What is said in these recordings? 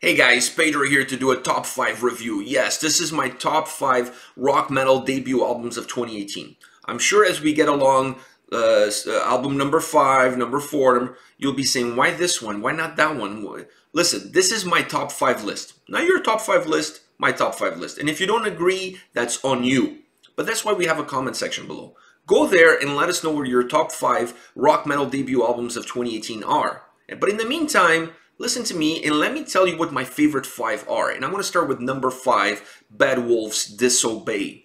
Hey guys, Pedro here to do a top 5 review. Yes, this is my top 5 rock metal debut albums of 2018. I'm sure as we get along, album number 5, number 4, you'll be saying, why this one? Why not that one? Listen, this is my top 5 list. Not your top 5 list, my top 5 list. And if you don't agree, that's on you. But that's why we have a comment section below. Go there and let us know where your top 5 rock metal debut albums of 2018 are. But in the meantime, listen to me and let me tell you what my favorite 5 are. And I'm going to start with number 5, Bad Wolves Disobey.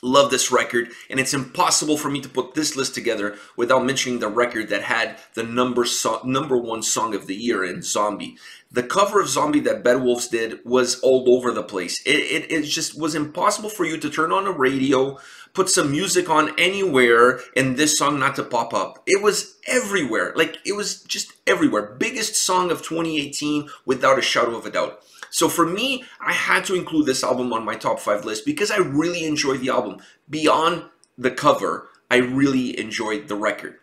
Love this record, and it's impossible for me to put this list together without mentioning the record that had the number 1 song of the year in Zombie. The cover of Zombie that Bad Wolves did was all over the place. It just was impossible for you to turn on a radio, put some music on anywhere, and this song not to pop up. It was everywhere. Like, it was just everywhere. Biggest song of 2018 without a shadow of a doubt. So for me, I had to include this album on my top 5 list because I really enjoyed the album. Beyond the cover, I really enjoyed the record.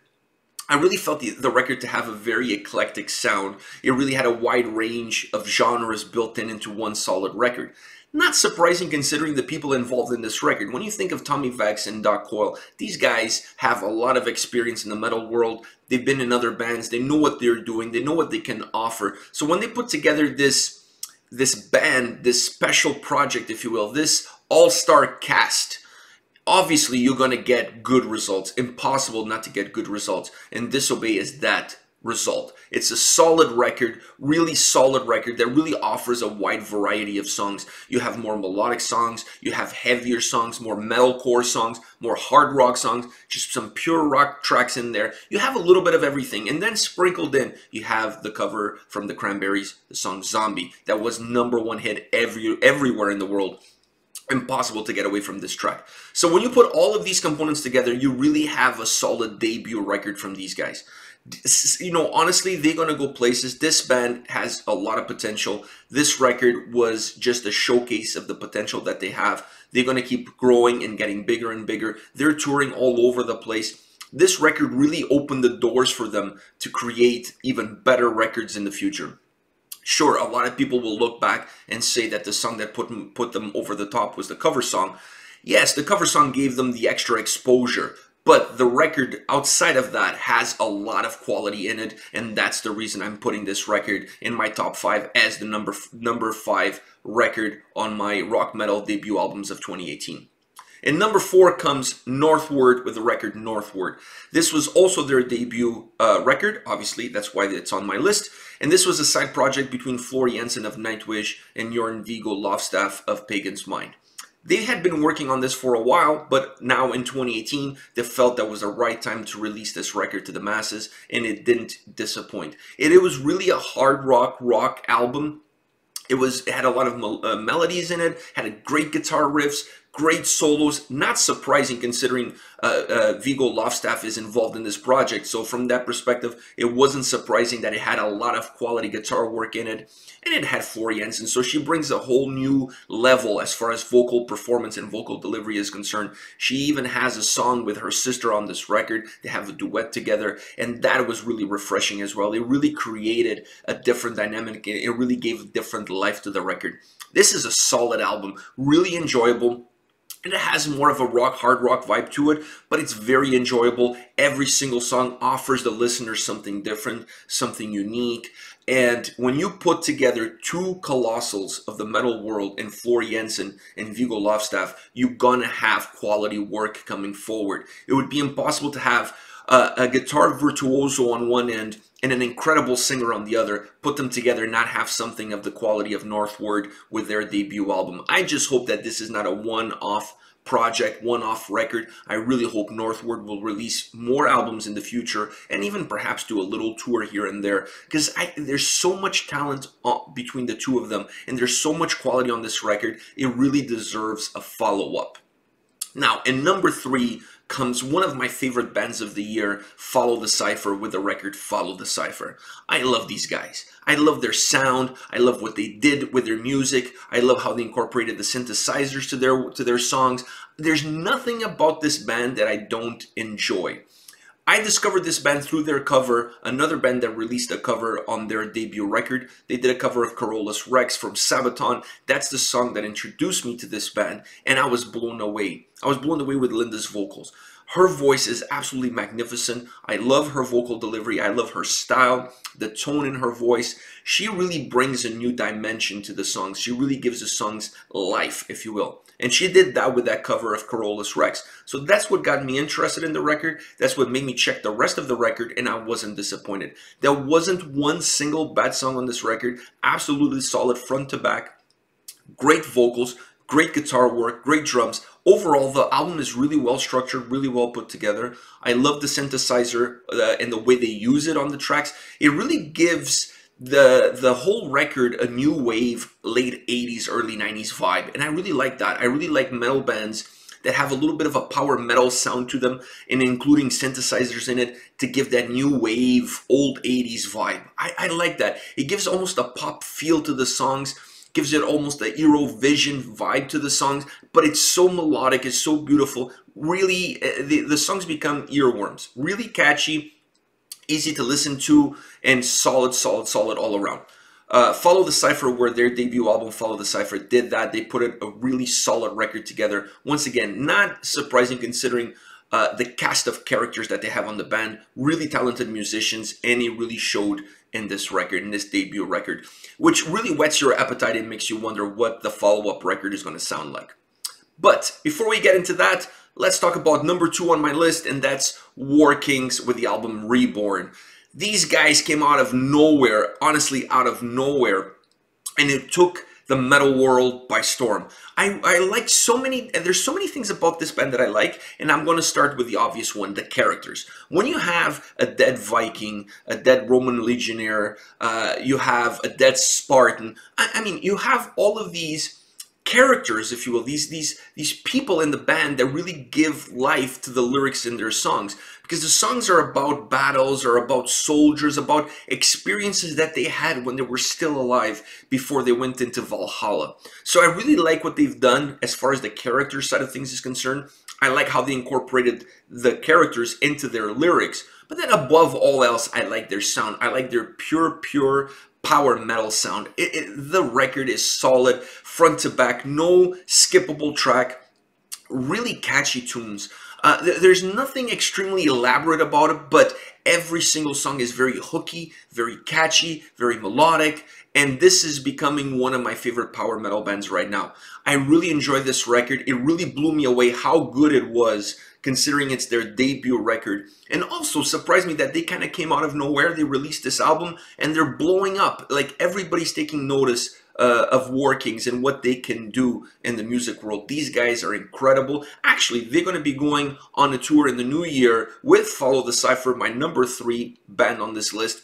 I really felt the record to have a very eclectic sound. It really had a wide range of genres built into one solid record. Not surprising considering the people involved in this record. When you think of Tommy Vex and Doc Coyle, these guys have a lot of experience in the metal world. They've been in other bands. They know what they're doing. They know what they can offer. So when they put together this band, this special project, if you will, this all-star cast, obviously you're going to get good results. Impossible not to get good results. And Disobey is that result. It's a solid record, really solid record that really offers a wide variety of songs. You have more melodic songs, you have heavier songs, more metalcore songs, more hard rock songs, just some pure rock tracks in there. You have a little bit of everything, and then sprinkled in, you have the cover from the Cranberries, the song Zombie, that was #1 hit everywhere in the world. Impossible to get away from this track. So when you put all of these components together, you really have a solid debut record from these guys. You know, honestly, they're going to go places. This band has a lot of potential. This record was just a showcase of the potential that they have. They're going to keep growing and getting bigger and bigger. They're touring all over the place. This record really opened the doors for them to create even better records in the future. Sure, a lot of people will look back and say that the song that put them over the top was the cover song. Yes, the cover song gave them the extra exposure. But the record outside of that has a lot of quality in it, and that's the reason I'm putting this record in my top 5 as the number 5 record on my rock metal debut albums of 2018. And number 4 comes Northward with the record Northward. This was also their debut record, obviously, that's why it's on my list. And this was a side project between Floor Jensen of Nightwish and Jørn Viggo Lofstaff of Pagan's Mind. They had been working on this for a while, but now in 2018, they felt that was the right time to release this record to the masses, and it didn't disappoint. It was really a hard rock album. It had a lot of melodies in it, had great guitar riffs, great solos. Not surprising considering Viggo Lofstaff is involved in this project. So from that perspective, it wasn't surprising that it had a lot of quality guitar work in it. And it had Floor Jensen, so she brings a whole new level as far as vocal performance and vocal delivery is concerned. She even has a song with her sister on this record. They have a duet together, and that was really refreshing as well. It really created a different dynamic. It really gave a different life to the record. This is a solid album, really enjoyable. And it has more of a hard rock vibe to it, but it's very enjoyable. Every single song offers the listener something different, something unique. And when you put together two colossals of the metal world in Floor Jensen and Viggo Lofstaff, you're gonna have quality work coming forward. It would be impossible to have a guitar virtuoso on one end and an incredible singer on the other, put them together and not have something of the quality of Northward with their debut album. I just hope that this is not a one-off project, one-off record. I really hope Northward will release more albums in the future and even perhaps do a little tour here and there, because there's so much talent between the two of them and there's so much quality on this record. It really deserves a follow-up. Now, in number 3 comes one of my favorite bands of the year, Follow the Cypher, with the record Follow the Cypher. I love these guys. I love their sound. I love what they did with their music. I love how they incorporated the synthesizers to their songs. There's nothing about this band that I don't enjoy. I discovered this band through their cover, another band that released a cover on their debut record. They did a cover of Carolus Rex from Sabaton. That's the song that introduced me to this band, and I was blown away. I was blown away with Linda's vocals. Her voice is absolutely magnificent. I love her vocal delivery. I love her style, the tone in her voice. She really brings a new dimension to the songs. She really gives the songs life, if you will. And she did that with that cover of Carolus Rex. So that's what got me interested in the record. That's what made me check the rest of the record, and I wasn't disappointed. There wasn't one single bad song on this record. Absolutely solid front to back. Great vocals, great guitar work, great drums. Overall, the album is really well structured, really well put together. I love the synthesizer and the way they use it on the tracks. It really gives the whole record a new wave, late 80s, early 90s vibe. And I really like that. I really like metal bands that have a little bit of a power metal sound to them, and including synthesizers in it to give that new wave, old 80s vibe. I like that. It gives almost a pop feel to the songs, gives it almost a Eurovision vibe to the songs, but it's so melodic, it's so beautiful. Really, the songs become earworms. Really catchy, easy to listen to, and solid all around. Follow the Cypher were their debut album. Follow the Cypher did that. They put a really solid record together. Once again, not surprising considering the cast of characters that they have on the band. Really talented musicians, and it really showed in this record, in this debut record, which really whets your appetite and makes you wonder what the follow-up record is going to sound like. But before we get into that, let's talk about number 2 on my list, and that's War Kings with the album Reborn. These guys came out of nowhere, honestly out of nowhere, and it took the metal world by storm. I like so many, and there's so many things about this band that I like, and I'm going to start with the obvious one, the characters. When you have a dead Viking, a dead Roman legionnaire, you have a dead Spartan, I mean, you have all of these characters, if you will, these people in the band that really give life to the lyrics in their songs, because the songs are about battles, are about soldiers, about experiences that they had when they were still alive before they went into Valhalla. So I really like what they've done as far as the character side of things is concerned. I like how they incorporated the characters into their lyrics, but then above all else, I like their sound. I like their pure power metal sound. The record is solid front to back, no skippable track, really catchy tunes. There's nothing extremely elaborate about it, but every single song is very hooky, very catchy, very melodic, and this is becoming one of my favorite power metal bands right now. I really enjoy this record. It really blew me away how good it was, considering it's their debut record. And also surprised me that they kind of came out of nowhere. They released this album and they're blowing up. Like, everybody's taking notice of War Kings and what they can do in the music world. These guys are incredible. Actually, they're going to be going on a tour in the new year with Follow the Cypher, my number 3 band on this list.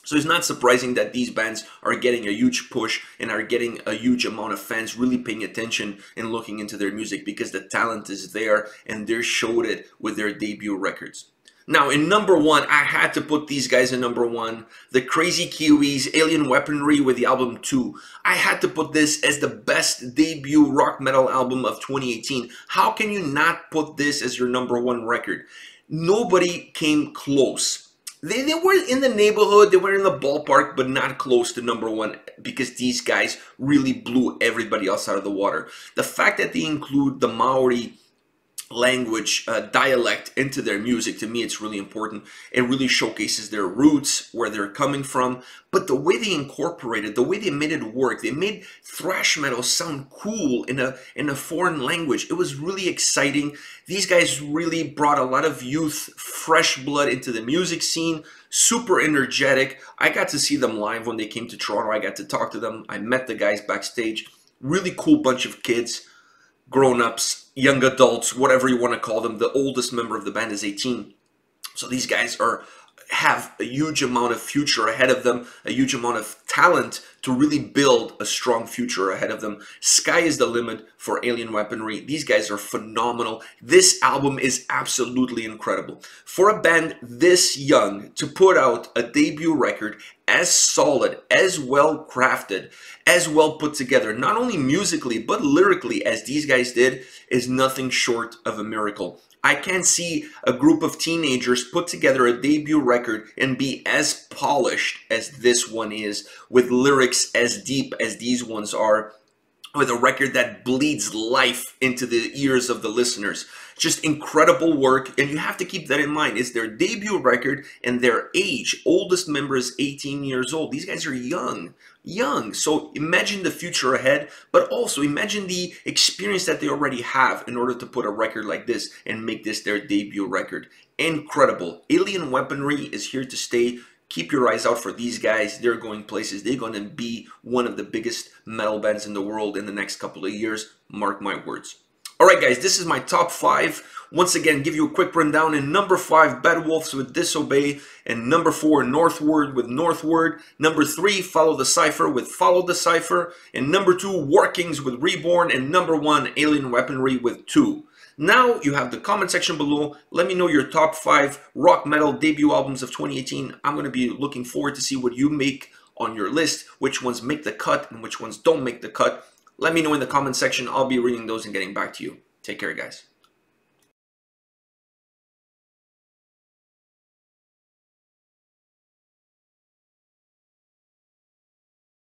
So it's not surprising that these bands are getting a huge push and are getting a huge amount of fans really paying attention and looking into their music, because the talent is there and they showed it with their debut records. Now, in number 1, I had to put these guys in number 1. The Crazy Kiwis, Alien Weaponry with the album 2. I had to put this as the best debut rock metal album of 2018. How can you not put this as your number 1 record? Nobody came close. They were in the neighborhood, they were in the ballpark, but not close to number 1, because these guys really blew everybody else out of the water. The fact that they include the Maori language, dialect into their music, to me it's really important. It really showcases their roots, where they're coming from, but the way they incorporated, the way they made it work, they made thrash metal sound cool in a foreign language. It was really exciting. These guys really brought a lot of youth, fresh blood into the music scene, super energetic. I got to see them live when they came to Toronto. I got to talk to them. I met the guys backstage. Really cool bunch of kids, grown-ups, young adults, whatever you want to call them. The oldest member of the band is 18. So these guys have a huge amount of future ahead of them, a huge amount of talent to really build a strong future ahead of them. Sky is the limit for Alien Weaponry. These guys are phenomenal. This album is absolutely incredible. For a band this young to put out a debut record as solid, as well crafted, as well put together, not only musically but lyrically as these guys did, is nothing short of a miracle. I can't see a group of teenagers put together a debut record and be as polished as this one is, with lyrics as deep as these ones are, with a record that bleeds life into the ears of the listeners. Just incredible work, and you have to keep that in mind. It's their debut record, and their age, oldest member is 18 years old. These guys are young. So imagine the future ahead, but also imagine the experience that they already have in order to put a record like this and make this their debut record. Incredible. Alien Weaponry is here to stay. Keep your eyes out for these guys. They're going places. They're going to be one of the biggest metal bands in the world in the next couple of years. Mark my words. Alright guys, this is my top 5. Once again, give you a quick rundown. In number 5, Bad Wolves with Disobey. And number 4, Northward with Northward. Number 3, Follow the Cypher with Follow the Cypher. And number 2, Workings with Reborn. And number 1, Alien Weaponry with 2. Now you have the comment section below. Let me know your top 5 rock metal debut albums of 2018. I'm going to be looking forward to see what you make on your list, which ones make the cut and which ones don't make the cut. Let me know in the comment section. I'll be reading those and getting back to you. Take care, guys.